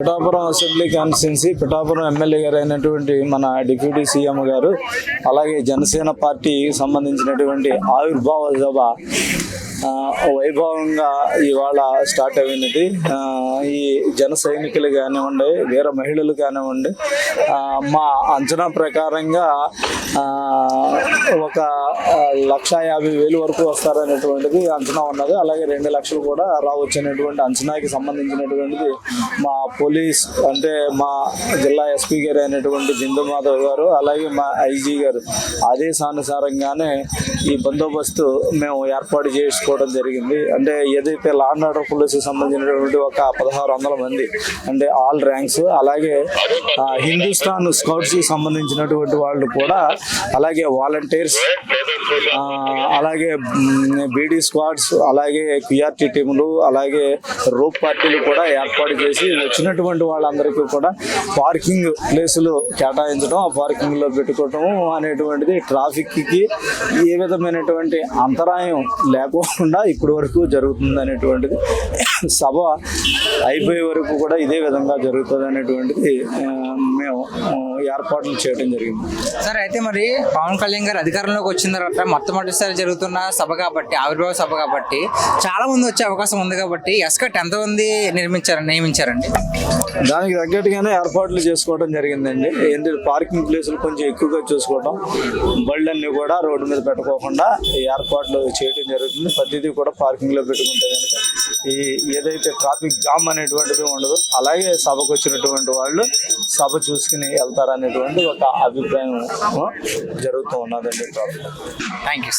Pithapuram assembly constituency Pithapuram MLA గారు అయినటువంటి మన డిప్యూటీ సీఎం గారు, అలాగే జనసేన పార్టీకి సంబంధించినటువంటి ఆవిర్భావ సభ వైభవంగా ఇవాళ స్టార్ట్ అయినది. ఈ జన సైనికులు కానివ్వండి, వీర మహిళలు కానివ్వండి, మా అంచనా ప్రకారంగా 1,50,000 వరకు వస్తారనేటువంటిది అంచనా ఉన్నది. అలాగే 2 లక్షలు కూడా రావచ్చు అనేటువంటి అంచనాకి సంబంధించినటువంటిది మా పోలీస్ అంటే మా జిల్లా ఎస్పీ గారు అయినటువంటి బిందు మాధవ్ గారు, అలాగే మా ఐజీ గారు ఆదేశానుసారంగానే ఈ బందోబస్తు మేము ఏర్పాటు చేసుకోవడం జరిగింది. అంటే ఏదైతే లా అండ్ ఆర్డర్ పోలీసుకి సంబంధించినటువంటి ఒక 1,600 మంది అంటే ఆల్ ర్యాంక్స్, అలాగే హిందుస్థాన్ స్కౌట్స్కి సంబంధించినటువంటి వాళ్ళు కూడా, అలాగే వాలంటీర్స్, అలాగే బీడీ స్క్వాడ్స్, అలాగే క్యూఆర్టీ టీములు, అలాగే రోప్ పార్టీలు కూడా ఏర్పాటు చేసి వచ్చినటువంటి వాళ్ళందరికీ కూడా పార్కింగ్ ప్లేసులు కేటాయించడం, ఆ పార్కింగ్లో పెట్టుకోవటం అనేటువంటిది ట్రాఫిక్కి ఏ విధమైనటువంటి అంతరాయం లేకుండా ఇప్పటి వరకు జరుగుతుంది అనేటువంటిది, సభ అయిపోయే వరకు కూడా ఇదే విధంగా జరుగుతుంది అనేటువంటిది మేము ఏర్పాట్లు చేయడం జరిగింది. సార్, అయితే మరి పవన్ కళ్యాణ్ గారు అధికారంలోకి వచ్చిన తర్వాత మొట్టమొదటిసారి జరుగుతున్న సభ కాబట్టి, ఆవిర్భావ సభ కాబట్టి చాలా మంది వచ్చే అవకాశం ఉంది కాబట్టి ఎస్కట్ ఎంతమంది నియమించారండి? దానికి తగ్గట్టుగానే ఏర్పాట్లు చేసుకోవడం జరిగిందండి. ఏంటంటే పార్కింగ్ ప్లేసులు కొంచెం ఎక్కువగా చూసుకోవడం, బళ్ళన్నీ కూడా రోడ్డు మీద పెట్టుకోకుండా ఏర్పాట్లు చేయడం జరుగుతుంది. ప్రతిదీ కూడా పార్కింగ్లో పెట్టుకుంటే కనుక ఏదైతే ట్రాఫిక్ జామ్ అనేటువంటిది ఉండదు. అలాగే సభకు వచ్చినటువంటి వాళ్ళు సభ చూసుకుని వెళ్తారనేటువంటి ఒక అభిప్రాయం జరుగుతూ ఉన్నదండి. Thank you.